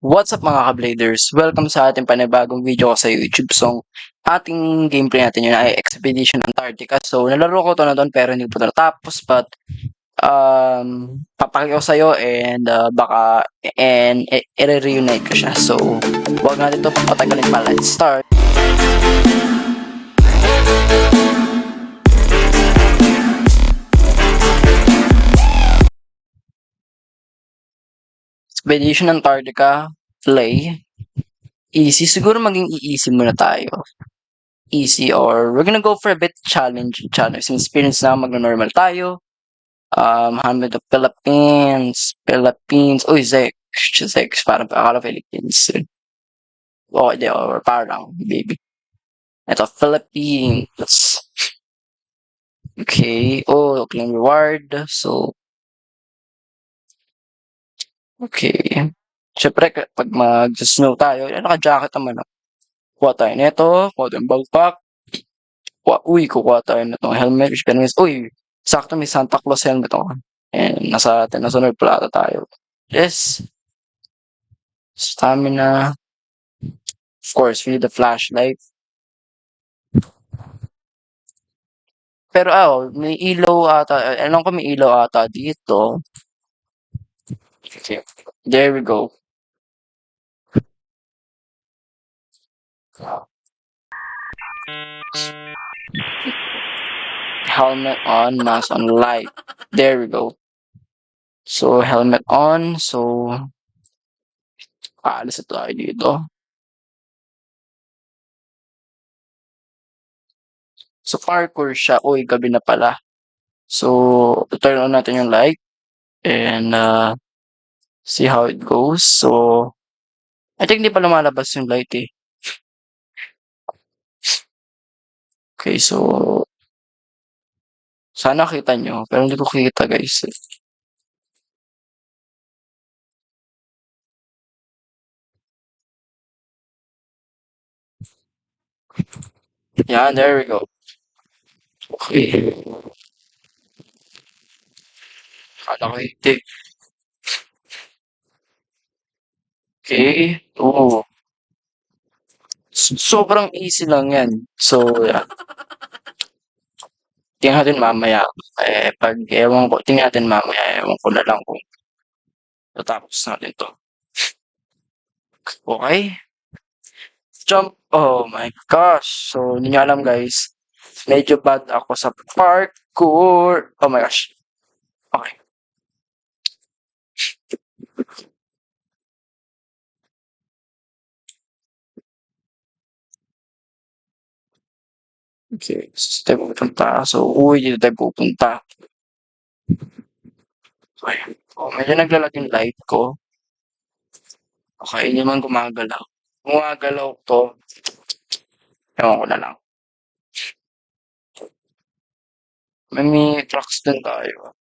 What's up mga ka-bladers? Welcome sa ating panibagong video ko sa YouTube. So, ating gameplay natin yun ay Expedition Antarctica. So, nalaro ko to na doon pero hindi po ito natapos. But, papakita ko sa'yo and baka i-reunite ko siya. So, huwag natin ito patagalin pa. Let's start! Expedition Antarctica, play. Easy. Siguro maging easy muna tayo. Easy or we're gonna go for a bit challenge since experience na magno-normal tayo. Hamid of Philippines. Uy, Zex, parang akala Philippines. Okay, di, or parang, baby. Ito, Philippines. Okay, claim reward. So, okay. Siyempre, pag mag-snow tayo, naka-jacket naman. Kuha tayo nito, kuha tayo ng backpack. Kukuha tayo na itong helmet. Uy, sakto may Santa Claus helmet ako. And nasunod pala ata tayo. Yes. Stamina. Of course, we need the flashlight. Pero may ilaw ata. Alam ko may ilaw ata dito. Okay. There we go. Helmet on, mask on, light. There we go. So, helmet on. So, alis tayo dito. So, parkour siya. Uy, gabi na pala. So, turn on natin yung light. And, see how it goes. So, I think di pa lumalabas yung light eh. Okay, so, sana kita nyo. Pero hindi ko kita guys. Yeah, there we go. Okay. Kala ko hindi. Okay. Oo. Sobrang easy lang yan. So, yeah. Tingnan natin mamaya. Tingnan natin mamaya. Ewan ko na lang kung natapos natin to. Okay. Jump. Oh my gosh. So, hindi nyo alam guys. Medyo bad ako sa parkour. Oh my gosh. Okay. Okay. Dito tayo pupunta. So, dito tayo pupunta. Okay. Medyo naglalag yung light ko. Okay, hindi man gumagalaw. Gumagalaw to. Ewan ko na lang. May trucks din tayo.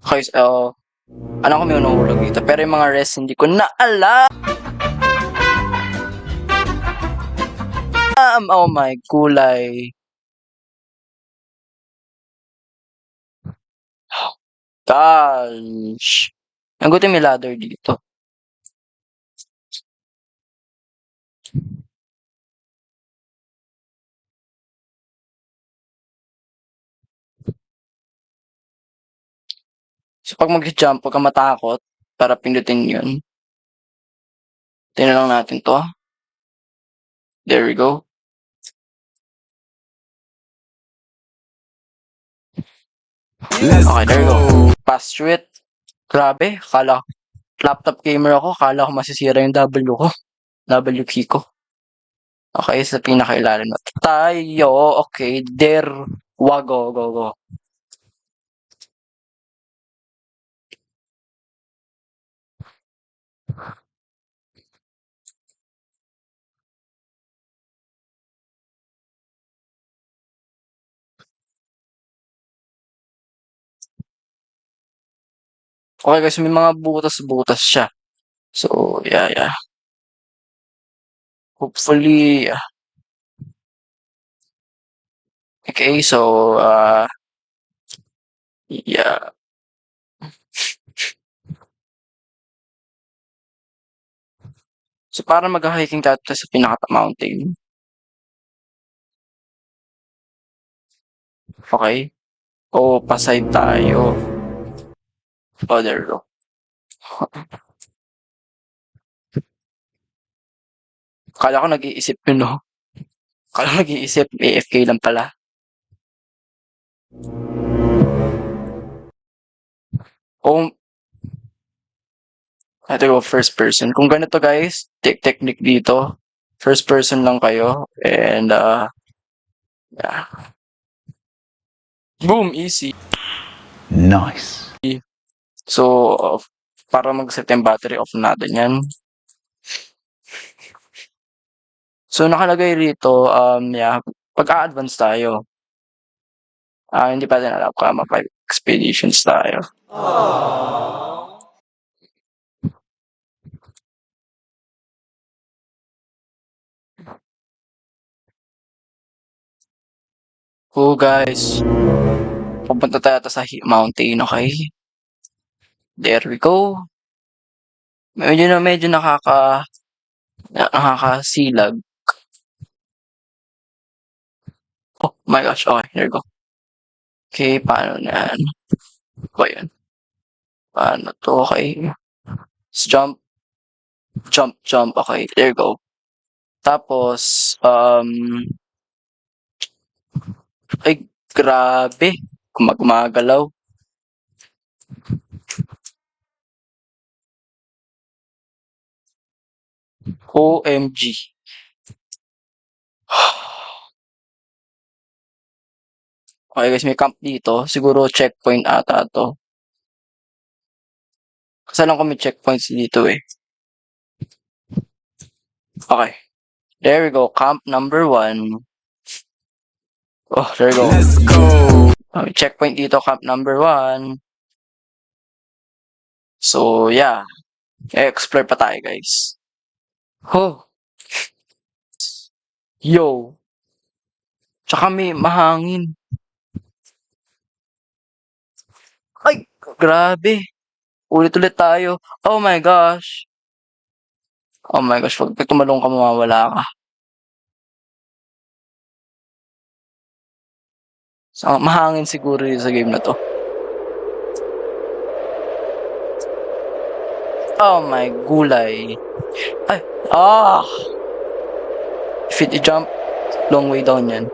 Okay, alam ko may unuhulog dito. Pero yung mga rest, hindi ko na alam. Oh my, kulay. Gosh. Ang gusto may ladder dito. So, pag mag-jump, huwag kang matakot para pindutin yun. Tingnan lang natin to. There we go. Okay, there we go. Pass through it. Grabe, laptop gamer ako. Kala ko masisira yung W ko. W key ko. Okay, sa pinakailalim na tayo. Okay, there. Go. Okay guys, may mga butas-butas siya. So, yeah. Hopefully, okay, so, yeah. So, para magha-hiking tayo sa pinaka-mountain. Okay? O pa-side tayo. Oh, there we go. Akala ko nag-iisip yun, 'no? Akala ko nag-iisip, AFK lang pala. Kung eto go first person. Kung ganito guys, technique dito, first person lang kayo and, yeah. Boom, easy. Nice. So, para mag-set yung battery, off natin 'yan. So, nakalagay rito, yeah, pag-a-advance tayo. Hindi pa natin alam kung mag expeditions tayo. Oh, guys, pupunta tayo sa mountain, okay? There we go. Medyo nakakasilag. Oh my gosh, okay, there we go. Okay, paano na 'yan? Ano ba 'yan? Paano 'to? Okay. Jump, jump, jump. Okay, there you go. Tapos, ay grabe, gumagalaw. OMG. Okay guys, may camp dito. Siguro checkpoint ata 'to. Kasi alam ko may checkpoints dito, eh. Okay, there we go, camp number 1. Oh, there we go. Let's go. May checkpoint dito, camp number 1. So, yeah, explore pa tayo guys. Oh, yo. Tsaka may mahangin. Ay, grabe. Ulit-ulit tayo. Oh my gosh. Oh my gosh, 'pag tumalon ka mawawala ka. So, mahangin siguro yun sa game na 'to. Oh my gulay. Ay, ah! If it jump, long way down yan.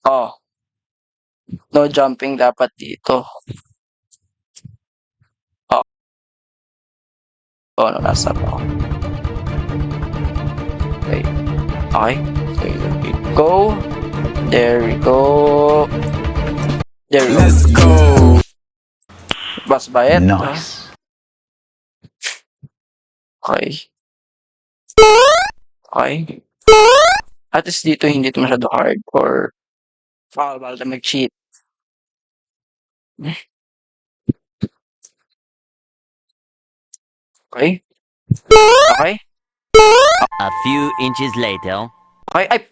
Oh, no jumping dapat dito. Oh, oh, nasa ako. Okay. Okay. Okay, there we go. There we go. There we go. Let's go. Bas bayad. Nice. Okay. Okay. At least dito hindi ito masyado hard or bawal na mag-cheat. Okay. Okay. A few inches later. Okay. Ay!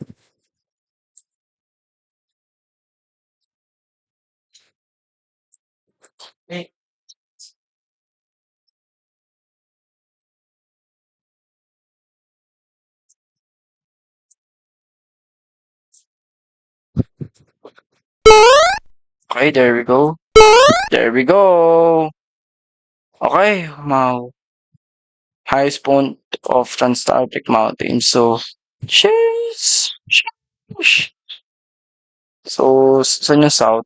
Okay, there we go. There we go. Okay, wow. Highest point of Transantarctic Mountain. So, cheers! Sheesh! So, saan yung south?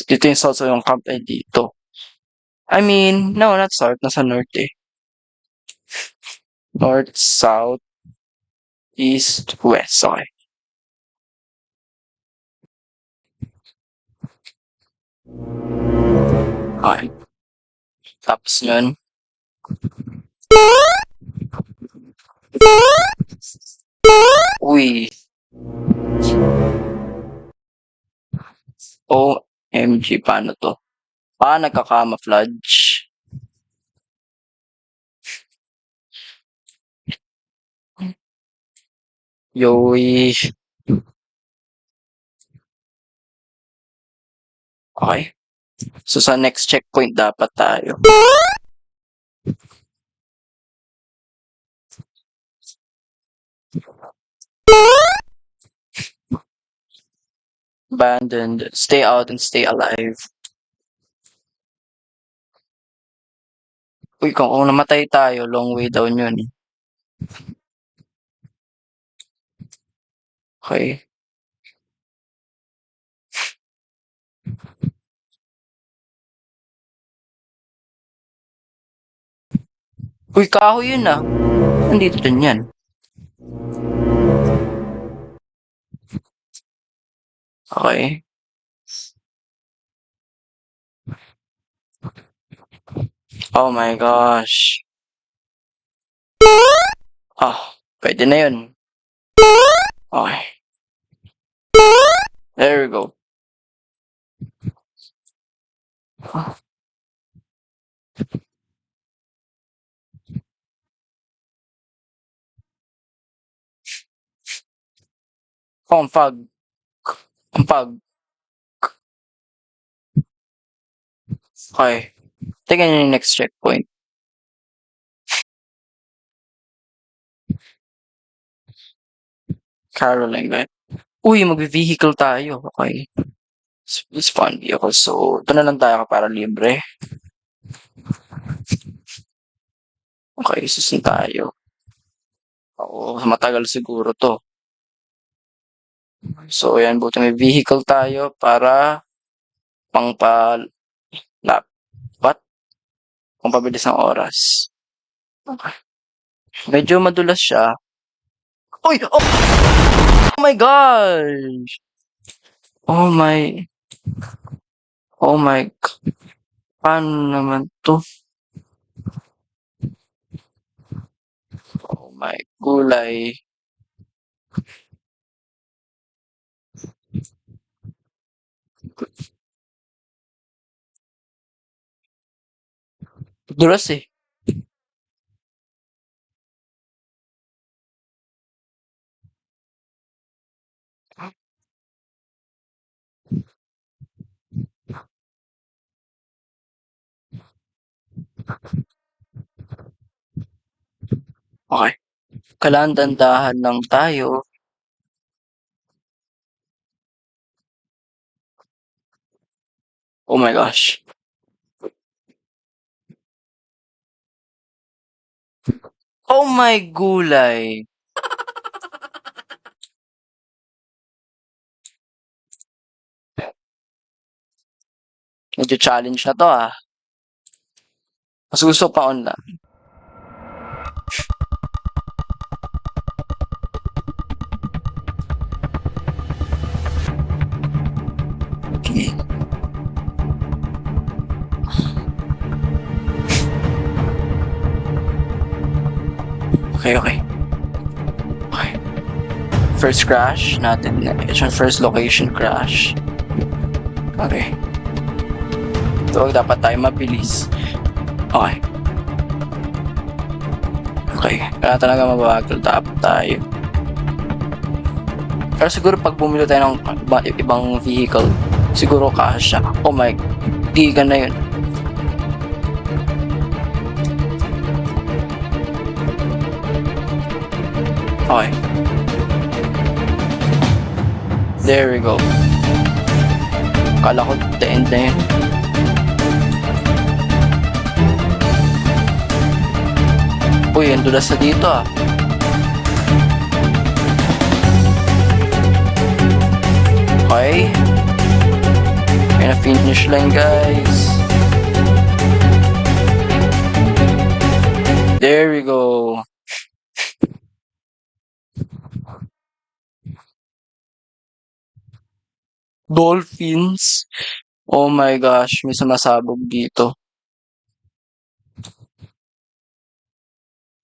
Dito yung south, so yung camp ay dito. I mean, no, not south. Nasa north eh. North, south, east, west. Okay. Okay. Tapos yun. Uy. OMG, paano to? Nagka-camouflage? Yoy. Okay. So, sa next checkpoint dapat tayo. Abandoned. Stay out and stay alive. Uy, kung namatay tayo, long way down yun. Okay. Uy, kahoy yun ah. Nandito din yan. Okay. Oh my gosh. Pwede na yun. Okay. There we go. Oh, ang fog. Ang fog. Okay. Tingnan nyo yung next checkpoint. Caroline, right? Uy, mag-vehicle tayo. Okay. It's fun vehicle. So, ito na lang tayo para libre. Okay, susun tayo. Oo, matagal siguro to. So, ayan, buti may vehicle tayo para pangpalapat, pangpabilis ng oras. Okay. Medyo madulas siya. Uy! Oh my gosh! Oh my... Oh my... Paano naman to? Oh my gulay. Dulas eh. Okay. Kailangan dandahan lang tayo. Oh my gosh. Oh my gulay. Medyo challenge na to ah. Mas gusto pa online. Okay. Okay, okay. Okay. First crash natin. It's our first location crash. Okay. So, dapat tayo mabilis. Okay. Okay. Kaya talaga mabagal dapat tayo. Pero siguro pag bumili tayo ng ibang vehicle, siguro kasha. Oh my, giga na yun. Okay. There we go. Kala ko the end na yun. Uy, ang dulas na dito ah. Okay. Kaya na finish line guys. There we go. Dolphins. Oh my gosh, may sumasabog dito.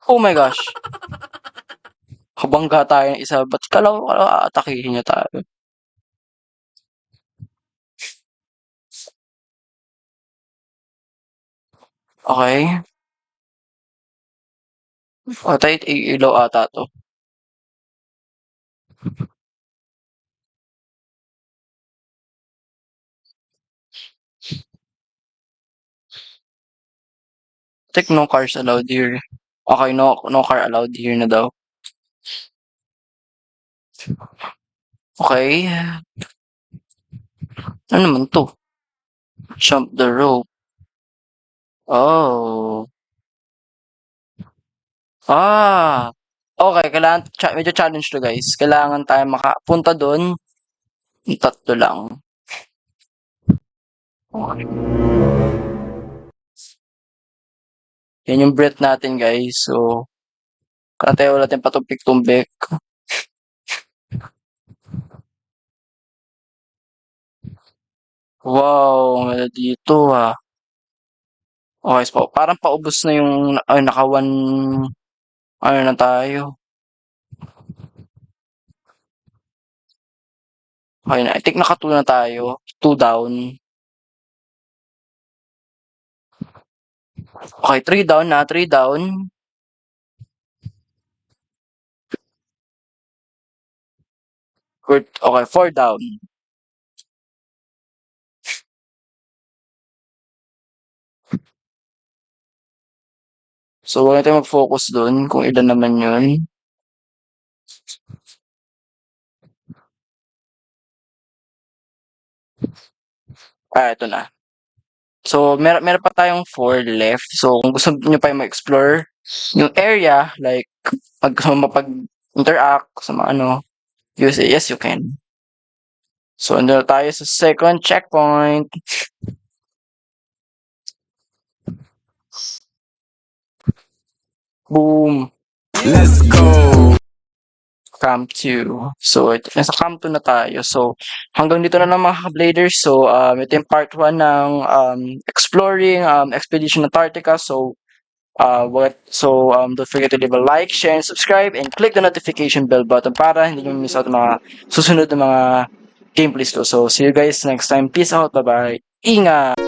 Oh my gosh. Kabangga tayo ng isa. Ba't kala ko aatakihin niya tayo? Okay. Patay ilaw ata to. Take no cars allowed here. Okay, no car allowed here na daw. Okay. Ano naman 'to? Jump the rope. Oh. Ah. Okay, kailangan medyo challenge 'to, guys. Kailangan tayong makapunta dun, yung tatlo lang. Okay. Yan yung breath natin, guys. So, katayo natin patumpik-tumpik. Wow, ang ganda dito, ah. Okay, so parang paubos na yung ay naka-one ano na tayo. Okay na, I think naka-2 na tayo. 2 down. Okay, 3 down na, 3 down. Okay, 4 down. So, huwag natin mag-focus dun kung ilan naman yun. Ito na. So, meron pa tayong 4 left. So, kung gusto nyo pa yung ma-explore yung area, like, mapag-interact sa mga ano, yes, you can. So, andun na tayo sa second checkpoint. Boom! Let's go. Camp 2. So, nasa Camp 2 na tayo. So, hanggang dito na lang mga ka-bladers. So, ito yung part 1 ng exploring Expedition Antarctica. So, don't forget to leave a like, share, and subscribe, and click the notification bell button para hindi nyo miss out ng mga susunod na mga gameplays ko. So, see you guys next time. Peace out. Bye-bye. Ingat!